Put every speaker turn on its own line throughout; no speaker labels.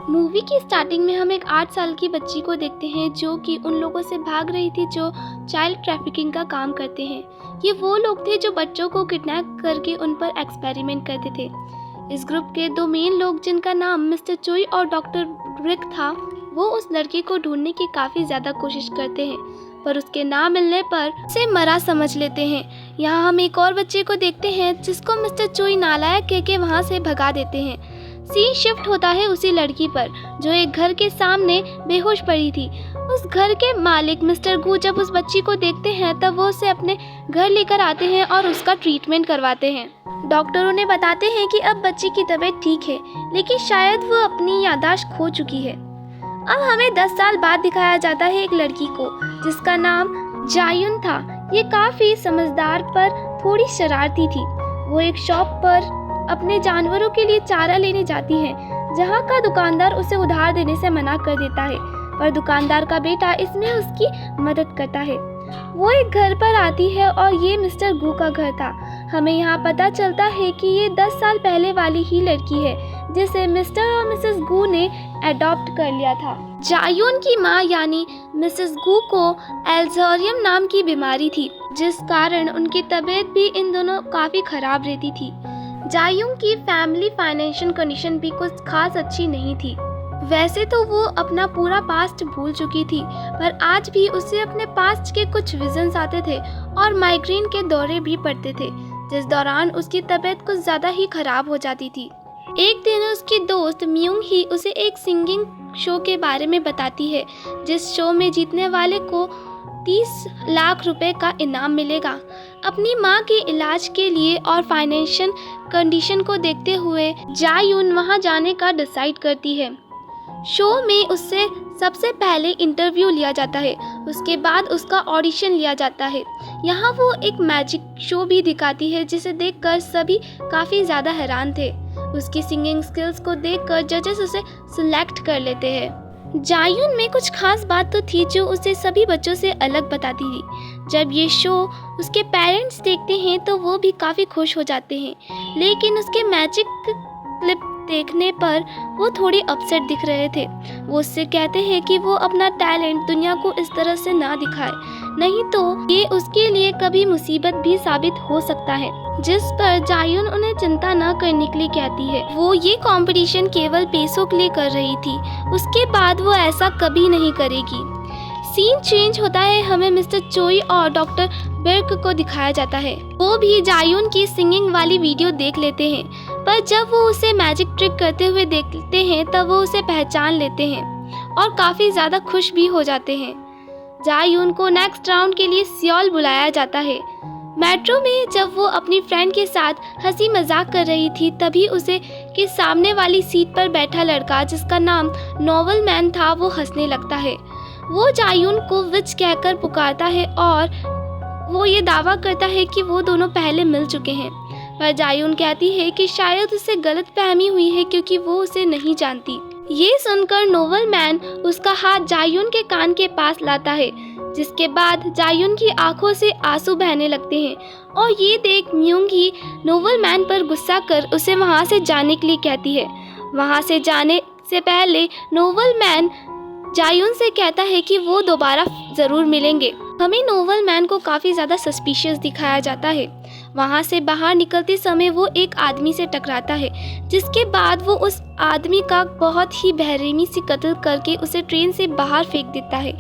Movie की starting में हम एक 8 साल की बच्ची को देखते हैं जो कि उन लोगों से भाग रही थी जो चाइल्ड ट्रैफिकिंग का काम करते हैं। ये वो लोग थे जो बच्चों को किडनैप करके उन पर एक्सपेरिमेंट करते थे। इस ग्रुप के दो मेन लोग जिनका नाम मिस्टर चोई और डॉक्टर रिक था, वो उस लड़की को ढूंढने की काफ़ी ज़्यादा कोशिश करते हैं, पर उसके ना मिलने पर उसे मरा समझ लेते हैं। यहाँ हम एक और बच्चे को देखते हैं जिसको मिस्टर चोई नालायक कह के वहाँ से भगा देते हैं। सीन शिफ्ट होता है उसी लड़की पर जो एक घर के सामने बेहोश पड़ी थी। उस घर के मालिक मिस्टर गू जब उस बच्ची को देखते हैं तब वो उसे अपने घर लेकर आते हैं और उसका ट्रीटमेंट करवाते हैं। डॉक्टर उन्हें बताते हैं कि अब बच्ची की तबीयत ठीक है, लेकिन शायद वो अपनी याददाश्त खो चुकी है। अब हमें 10 साल बाद दिखाया जाता है एक लड़की को जिसका नाम जायुन था। ये काफ़ी समझदार पर थोड़ी शरारती थी। वो एक शॉप पर अपने जानवरों के लिए चारा लेने जाती है, जहाँ का दुकानदार उसे उधार देने से मना कर देता है, पर दुकानदार का बेटा इसमें उसकी मदद करता है। वो एक घर पर आती है और ये मिस्टर गू का घर था। हमें यहाँ पता चलता है कि ये 10 साल पहले वाली ही लड़की है जिसे मिस्टर और मिसेस गू ने अडॉप्ट कर लिया था। जायुन की माँ यानी मिसेस गू को एल्ज़ाइमर नाम की बीमारी थी, जिस कारण उनकी तबीयत भी इन दोनों काफ़ी ख़राब रहती थी। जायुन की फैमिली फाइनेंशियल कंडीशन भी कुछ खास अच्छी नहीं थी। वैसे तो वो अपना पूरा पास्ट भूल चुकी थी, पर आज भी उसे अपने पास्ट के कुछ विजन्स आते थे और माइग्रेन के दौरे भी पड़ते थे, जिस दौरान उसकी तबीयत कुछ ज़्यादा ही खराब हो जाती थी। एक दिन उसकी दोस्त म्यूंग ही उसे एक सिंगिंग शो के बारे में बताती है, जिस शो में जीतने वाले को 30 लाख रुपए का इनाम मिलेगा। अपनी माँ के इलाज के लिए और फाइनेंशियल कंडीशन को देखते हुए जायुन वहाँ जाने का डिसाइड करती है। शो में उससे सबसे पहले इंटरव्यू लिया जाता है, उसके बाद उसका ऑडिशन लिया जाता है। यहाँ वो एक मैजिक शो भी दिखाती है जिसे देखकर सभी काफ़ी ज़्यादा हैरान थे। उसकी सिंगिंग स्किल्स को देखकर जजेस उसे सिलेक्ट कर लेते हैं। जायुन में कुछ खास बात तो थी जो उसे सभी बच्चों से अलग बताती थी। जब ये शो उसके पेरेंट्स देखते हैं तो वो भी काफ़ी खुश हो जाते हैं, लेकिन उसके मैजिक क्लिप देखने पर वो थोड़ी अपसेट दिख रहे थे। वो उससे कहते हैं कि वो अपना टैलेंट दुनिया को इस तरह से ना दिखाए, नहीं तो ये उसके लिए कभी मुसीबत भी साबित हो सकता है। जिस पर जायुन उन्हें चिंता न करने के लिए कहती है। वो ये कंपटीशन केवल पैसों के लिए कर रही थी, उसके बाद वो ऐसा कभी नहीं करेगी। सीन चेंज होता है, हमें मिस्टर चोई और डॉक्टर बिर्क को दिखाया जाता है। वो भी जायुन की सिंगिंग वाली वीडियो देख लेते हैं, पर जब वो उसे मैजिक ट्रिक करते हुए देखते हैं तब वो उसे पहचान लेते हैं और काफ़ी ज़्यादा खुश भी हो जाते हैं। जायुन को नेक्स्ट राउंड के लिए सियोल बुलाया जाता है। मेट्रो में जब वो अपनी फ्रेंड के साथ हंसी मजाक कर रही थी, तभी उसे के सामने वाली सीट पर बैठा लड़का जिसका नाम नोवेल मैन था वो हंसने लगता है। वो जायुन को विच कहकर पुकारता है और वो ये दावा करता है कि वो दोनों पहले मिल चुके हैं, पर जायुन कहती है कि शायद उसे गलतफहमी हुई है क्योंकि वो उसे नहीं जानती। ये सुनकर नोवेल मैन उसका हाथ जायुन के कान के पास लाता है, जिसके बाद जायुन की आंखों से आंसू बहने लगते हैं और ये देख म्यूंग ही नोवेल मैन पर गुस्सा कर उसे वहाँ से जाने के लिए कहती है। वहाँ से जाने से पहले नोवेल मैन जायुन से कहता है कि वो दोबारा ज़रूर मिलेंगे। हमें नोवेल मैन को काफ़ी ज़्यादा सस्पिशियस दिखाया जाता है। वहाँ से बाहर निकलते समय वो एक आदमी से टकराता है, जिसके बाद वो उस आदमी का बहुत ही बेरहमी से कत्ल करके उसे ट्रेन से बाहर फेंक देता है।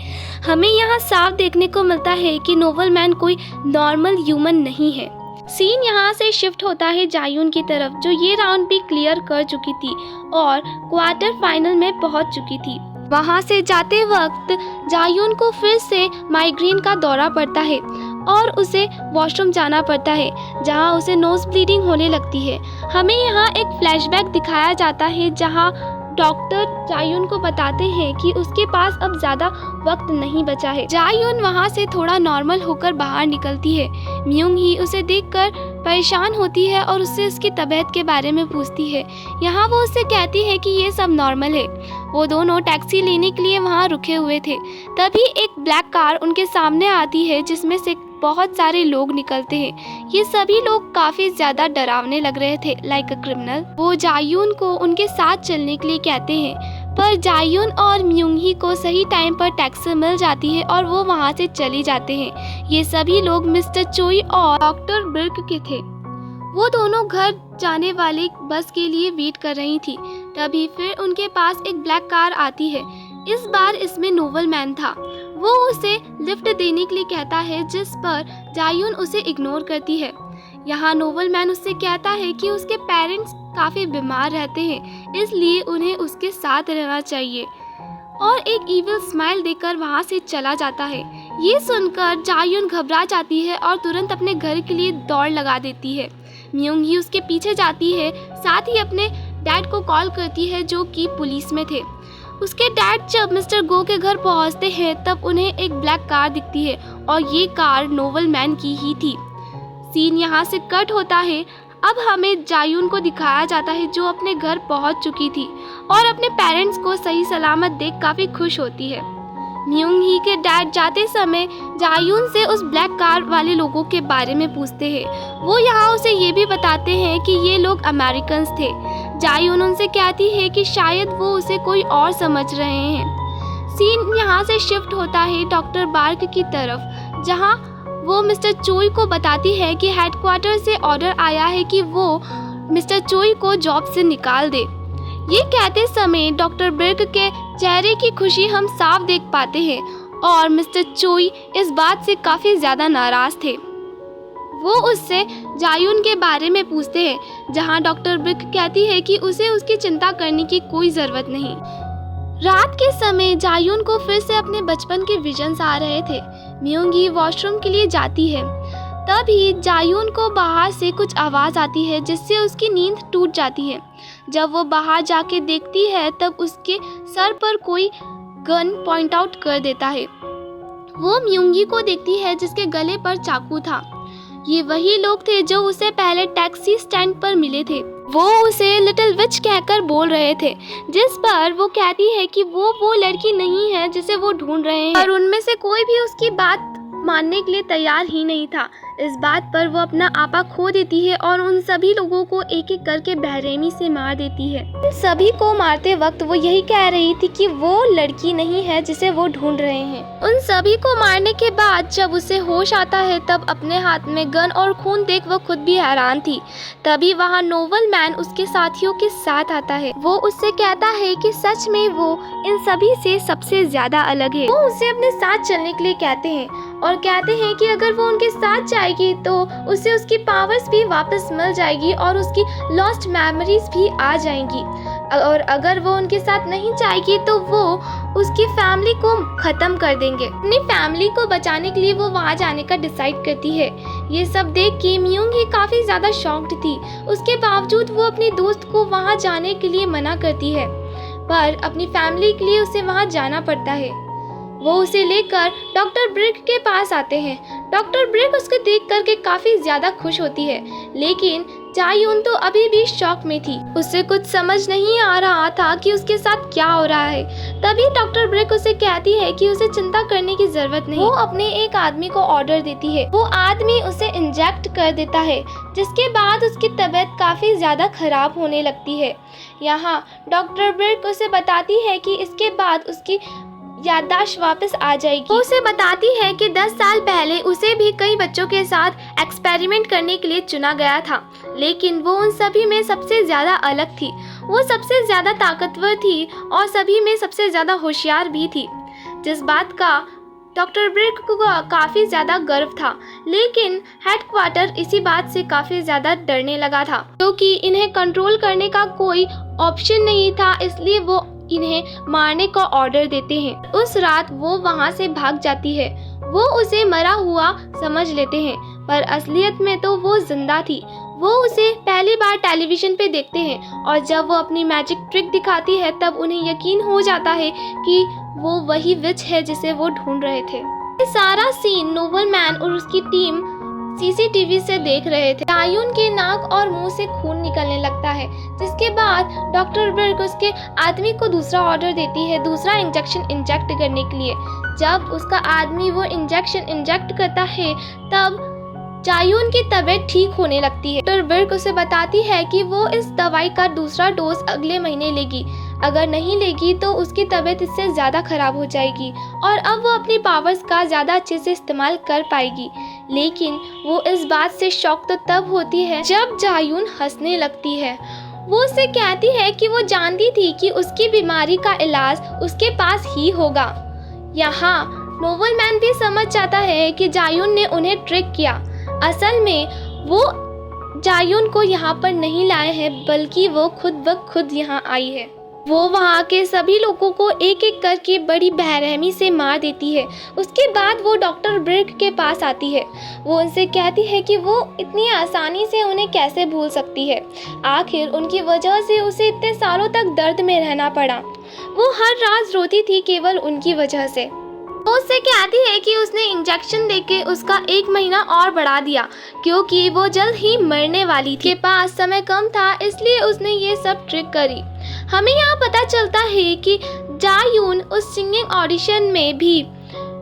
हमें यहाँ साफ देखने को मिलता है कि नोवेल मैन कोई नॉर्मल ह्यूमन नहीं है। सीन यहाँ से शिफ्ट होता है जायुन की तरफ, जो ये राउंड भी क्लियर कर चुकी थी और क्वार्टर फाइनल में पहुँच चुकी थी। वहाँ से जाते वक्त जायुन को फिर से माइग्रेन का दौरा पड़ता है और उसे वॉशरूम जाना पड़ता है, जहाँ उसे नोज ब्लीडिंग होने लगती है। हमें यहाँ एक फ्लैशबैक दिखाया जाता है जहाँ डॉक्टर जायुन को बताते हैं कि उसके पास अब ज़्यादा वक्त नहीं बचा है। जायुन वहाँ से थोड़ा नॉर्मल होकर बाहर निकलती है। म्यूंग ही उसे देखकर परेशान होती है और उससे उसकी तबीयत के बारे में पूछती है। यहाँ वो उससे कहती है कि ये सब नॉर्मल है। वो दोनों टैक्सी लेने के लिए वहाँ रुके हुए थे, तभी एक ब्लैक कार उनके सामने आती है जिसमें से बहुत सारे लोग निकलते हैं। ये सभी लोग काफ़ी ज़्यादा डरावने लग रहे थे, लाइक अ क्रिमिनल। वो जायुन को उनके साथ चलने के लिए कहते हैं, पर जायुन और म्यूंगी को सही टाइम पर टैक्सी मिल जाती है और वो वहाँ से चले जाते हैं। ये सभी लोग मिस्टर चोई और डॉक्टर बिर्क के थे। वो दोनों घर जाने वाली बस के लिए वेट कर रही थी। तभी फिर उनके पास एक ब्लैक कार आती है। इस बार इसमें नोवेल मैन था। वो उसे लिफ्ट देने के लिए कहता है, जिस पर जायुन उसे इग्नोर करती है। यहाँ नोवेल मैन उससे कहता है कि उसके पेरेंट्स काफ़ी बीमार रहते हैं, इसलिए उन्हें उसके साथ रहना चाहिए, और एक इविल स्माइल देकर वहाँ से चला जाता है। ये सुनकर जायुन घबरा जाती है और तुरंत अपने घर के लिए दौड़ लगा देती है। म्यूंगी उसके पीछे जाती है, साथ ही अपने डैड को कॉल करती है जो कि पुलिस में थे। उसके डैड जब मिस्टर गो के घर पहुंचते हैं तब उन्हें एक ब्लैक कार दिखती है और ये कार नोवेल मैन की ही थी। सीन यहाँ से कट होता है। अब हमें जायुन को दिखाया जाता है जो अपने घर पहुंच चुकी थी और अपने पेरेंट्स को सही सलामत देख काफ़ी खुश होती है। म्यूंगी के डैड जाते समय जायुन से उस ब्लैक कार वाले लोगों के बारे में पूछते हैं। वो यहाँ उसे ये भी बताते हैं कि ये लोग अमेरिकन्स थे। जायुन उनसे कहती है कि शायद वो उसे कोई और समझ रहे हैं। सीन यहाँ से शिफ्ट होता है डॉक्टर बार्क की तरफ, जहाँ वो मिस्टर चोई को बताती है कि हेडक्वार्टर से ऑर्डर आया है कि वो मिस्टर चोई को जॉब से निकाल दे। ये कहते समय डॉक्टर बिर्क के चेहरे की खुशी हम साफ देख पाते हैं और मिस्टर चोई इस बात से काफ़ी ज़्यादा नाराज़ थे। वो उससे जायुन के बारे में पूछते हैं, जहां डॉक्टर बिर्क कहती है कि उसे उसकी चिंता करने की कोई ज़रूरत नहीं। रात के समय जायुन को फिर से अपने बचपन के विजन्स आ रहे थे। म्यूंगी वॉशरूम के लिए जाती है। तभी जायुन को बाहर से कुछ आवाज़ आती है जिससे उसकी नींद टूट जाती है। जब वो बाहर जाके देखती है तब उसके सर पर कोई गन पॉइंट आउट कर देता है। वो म्यूंगी को देखती है जिसके गले पर चाकू था। ये वही लोग थे जो उसे पहले टैक्सी स्टैंड पर मिले थे। वो उसे लिटिल विच कहकर बोल रहे थे, जिस पर वो कहती है कि वो लड़की नहीं है जिसे वो ढूंढ रहे हैं, और उनमें से कोई भी उसकी बात मानने के लिए तैयार ही नहीं था। इस बात पर वो अपना आपा खो देती है और उन सभी लोगों को एक एक करके बेरहमी से मार देती है। सभी को मारते वक्त वो यही कह रही थी कि वो लड़की नहीं है जिसे वो ढूंढ रहे हैं। उन सभी को मारने के बाद जब उसे होश आता है तब अपने हाथ में गन और खून देख वो खुद भी हैरान थी। तभी वहाँ नोवेल मैन उसके साथियों के साथ आता है। वो उससे कहता है कि सच में वो इन सभी से सबसे ज्यादा अलग है। वो उसे अपने साथ चलने के लिए कहते हैं और कहते हैं कि अगर वो उनके साथ जाएगी तो उसे उसकी पावर्स भी वापस मिल जाएगी और उसकी लॉस्ट मेमोरीज भी आ जाएंगी, और अगर वो उनके साथ नहीं जाएगी तो वो उसकी फैमिली को ख़त्म कर देंगे। अपनी फैमिली को बचाने के लिए वो वहाँ जाने का डिसाइड करती है। ये सब देख के म्यूंगी काफ़ी ज़्यादा शॉक्ड थी। उसके बावजूद वो अपनी दोस्त को वहाँ जाने के लिए मना करती है, पर अपनी फैमिली के लिए उसे वहाँ जाना पड़ता है। वो उसे लेकर डॉक्टर ब्रिक के पास आते हैं। डॉक्टर ब्रिक उसको देख करके काफ़ी ज़्यादा खुश होती है, लेकिन जायुन तो अभी भी शॉक में थी। उसे कुछ समझ नहीं आ रहा था कि उसके साथ क्या हो रहा है। तभी डॉक्टर ब्रिक उसे कहती है कि उसे चिंता करने की जरूरत नहीं। वो अपने एक आदमी को ऑर्डर देती है। वो आदमी उसे इंजेक्ट कर देता है, जिसके बाद उसकी तबीयत काफ़ी ज़्यादा खराब होने लगती है। यहाँ डॉक्टर ब्रिक उसे बताती है कि इसके बाद उसकी याददाश्त वापस आ जाएगी। वो उसे बताती है कि 10 साल पहले उसे भी कई बच्चों के साथ एक्सपेरिमेंट करने के लिए चुना गया था, लेकिन वो उन सभी में सबसे ज़्यादा अलग थी। वो सबसे ज़्यादा ताकतवर थी और सभी में सबसे ज़्यादा होशियार भी थी, जिस बात का डॉक्टर ब्रिक को काफ़ी ज़्यादा गर्व था। लेकिन हेडक्वार्टर इसी बात से काफ़ी ज़्यादा डरने लगा था, क्योंकि इन्हें कंट्रोल करने का कोई ऑप्शन नहीं था, इसलिए वो इन्हें मारने का ऑर्डर देते हैं। उस रात वो वहाँ से भाग जाती है। वो उसे मरा हुआ समझ लेते हैं, पर असलियत में तो वो जिंदा थी। वो उसे पहली बार टेलीविज़न पे देखते हैं और जब वो अपनी मैजिक ट्रिक दिखाती है तब उन्हें यकीन हो जाता है कि वो वही विच है जिसे वो ढूंढ रहे थे। ये सारा सीन नोवेल मैन और उसकी टीम सीसीटीवी से देख रहे थे। जायुन के नाक और मुंह से खून निकलने लगता है, जिसके बाद डॉक्टर बिर्क उसके आदमी को दूसरा ऑर्डर देती है, दूसरा इंजेक्शन इंजेक्ट करने के लिए। जब उसका आदमी वो इंजेक्शन इंजेक्ट करता है तब जायुन की तबीयत ठीक होने लगती है। डॉक्टर बिर्क उसे बताती है कि वो इस दवाई का दूसरा डोज अगले महीने लेगी। अगर नहीं लेगी तो उसकी तबीयत इससे ज़्यादा ख़राब हो जाएगी और अब वो अपनी पावर्स का ज़्यादा अच्छे से इस्तेमाल कर पाएगी। लेकिन वो इस बात से शॉक तो तब होती है जब जायून हंसने लगती है। वो उससे कहती है कि वो जानती थी कि उसकी बीमारी का इलाज उसके पास ही होगा। यहाँ नोवेल मैन भी समझ जाता है कि जायून ने उन्हें ट्रिक किया। असल में वो जायून को यहाँ पर नहीं लाए हैं, बल्कि वो खुद ब खुद यहाँ आई है। वो वहाँ के सभी लोगों को एक एक करके बड़ी बेरहमी से मार देती है। उसके बाद वो डॉक्टर ब्रिग के पास आती है। वो उनसे कहती है कि वो इतनी आसानी से उन्हें कैसे भूल सकती है। आखिर उनकी वजह से उसे इतने सालों तक दर्द में रहना पड़ा। वो हर रात रोती थी केवल उनकी वजह से। वो उससे कहती है कि उसने इंजेक्शन देके उसका 1 महीना और बढ़ा दिया क्योंकि वो जल्द ही मरने वाली थी। के पास समय कम था, इसलिए उसने ये सब ट्रिक करी। हमें यहाँ पता चलता है कि जायून उस सिंगिंग ऑडिशन में भी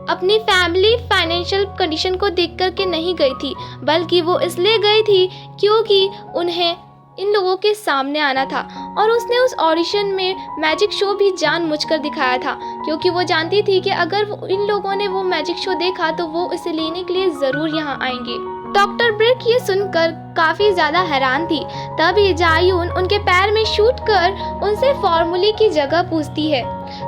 अपनी फैमिली फाइनेंशियल कंडीशन को देख कर के नहीं गई थी, बल्कि वो इसलिए गई थी क्योंकि उन्हें इन लोगों के सामने आना था। और उसने उस ऑडिशन में मैजिक शो भी जानबूझकर दिखाया था क्योंकि वो जानती थी कि अगर इन लोगों ने वो मैजिक शो देखा तो वो इसे लेने के लिए ज़रूर यहाँ आएंगे। डॉक्टर ब्रिक ये सुनकर काफ़ी ज़्यादा हैरान थी। तभी जायून उनके पैर में शूट कर उनसे फॉर्मूले की जगह पूछती है।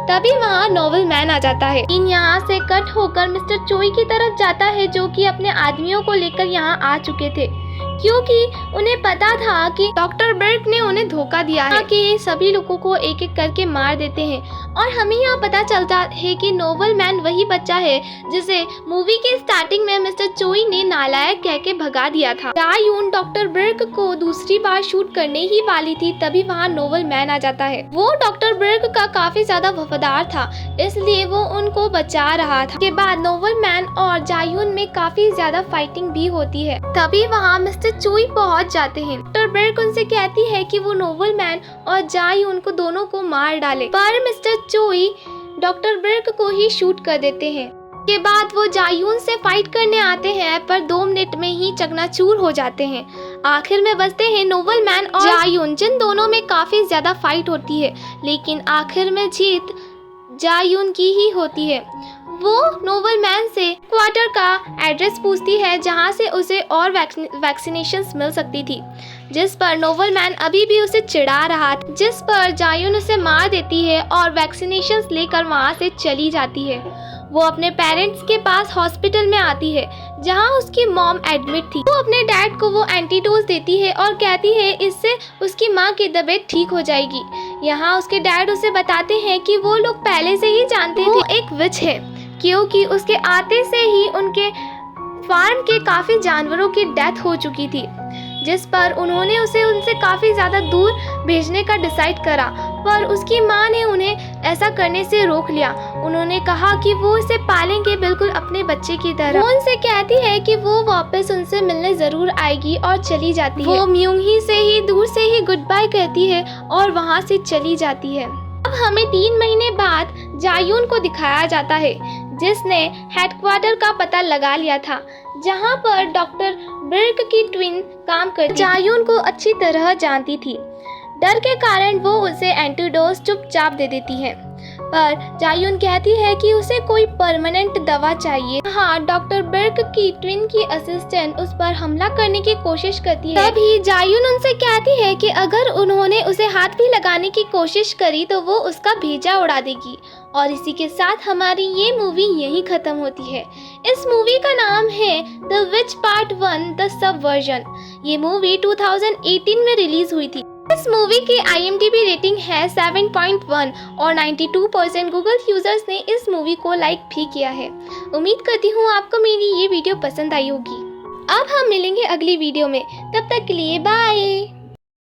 तभी वहाँ नोवेल मैन आ जाता है। इन यहाँ से कट होकर मिस्टर चोई की तरफ जाता है, जो कि अपने आदमियों को लेकर यहाँ आ चुके थे क्योंकि उन्हें पता था कि डॉक्टर ब्रिक ने उन्हें धोखा दिया है कि सभी लोगों को एक एक करके मार देते हैं। और हमें यहाँ पता चलता है कि नोवेल मैन वही बच्चा है जिसे मूवी के स्टार्टिंग में मिस्टर चोई ने नालायक कह के भगा दिया था। जायून डॉक्टर ब्रिक को दूसरी बार शूट करने ही वाली थी, तभी वहाँ नोवेल मैन आ जाता है। वो डॉक्टर ब्रिक का काफी ज्यादा वफादार था, इसलिए वो उनको बचा रहा था। के बाद नोवेल मैन और जायून में काफी ज्यादा फाइटिंग भी होती है। तभी वहाँ मिस्टर चोई पहुंच जाते हैं। डॉक्टर ब्रिक उनसे कहती है कि वो नोवेल मैन और जायून को दोनों को मार डाले, पर मिस्टर चोई डॉक्टर ब्रिक को ही शूट कर देते हैं। के बाद वो जायून से फाइट करने आते हैं, पर 2 मिनट में ही चकनाचूर हो जाते हैं। आखिर में बचते हैं नोवेल मैन और जायून, जिन दोनों में काफी ज्यादा फाइट होती है, लेकिन आखिर में जीत जायून की ही होती है। वो नोवेल मैन से क्वार्टर का एड्रेस पूछती है जहाँ से उसे और वैक्सीनेशंस मिल सकती थी, जिस पर नोवेल मैन अभी भी उसे चिढ़ा रहा था, जिस पर जायून उसे मार देती है और वैक्सीनेशंस लेकर वहाँ से चली जाती है। वो अपने पेरेंट्स के पास हॉस्पिटल में आती है जहाँ उसकी मॉम एडमिट थी। वो अपने डैड को वो एंटीडोज देती है और कहती है इससे उसकी माँ की तबीयत ठीक हो जाएगी। यहाँ उसके डैड उसे बताते हैं कि वो लोग पहले से ही जानते थे वो एक विच है, क्योंकि उसके आते से ही उनके फार्म के काफ़ी जानवरों की डेथ हो चुकी थी, जिस पर उन्होंने उसे उनसे काफ़ी ज़्यादा दूर भेजने का डिसाइड करा। पर उसकी माँ ने उन्हें ऐसा करने से रोक लिया। उन्होंने कहा कि वो इसे पालेंगे बिल्कुल अपने बच्चे की तरह। वो उनसे कहती है कि वो वापस उनसे मिलने ज़रूर आएगी और चली जाती है। वो म्यूंग ही से ही दूर से ही गुड बाय कहती है और वहाँ से चली जाती है। अब हमें 3 महीने बाद जायून को दिखाया जाता है, जिसने हेडक्वार्टर का पता लगा लिया था जहां पर डॉक्टर ब्रिक की ट्विन काम करती थी। जायून को अच्छी तरह जानती थी। डर के कारण वो उसे एंटीडोज चुपचाप दे देती है, पर जायून कहती है कि उसे कोई परमानेंट दवा चाहिए। हाँ, डॉक्टर ब्रिक की ट्विन की असिस्टेंट उस पर हमला करने की कोशिश करती है। तभी जायून उनसे कहती है कि अगर उन्होंने उसे हाथ भी लगाने की कोशिश करी तो वो उसका भेजा उड़ा देगी। और इसी के साथ हमारी ये मूवी यहीं खत्म होती है। इस मूवी का नाम है the which part 1 the subversion. ये मूवी 2018 में रिलीज हुई थी। इस मूवी की IMDb रेटिंग है 7.1 और 92% गूगल यूजर्स ने इस मूवी को लाइक भी किया है। उम्मीद करती हूँ आपको मेरी ये वीडियो पसंद आई होगी। अब हम मिलेंगे अगली वीडियो में, तब तक के लिए बाय।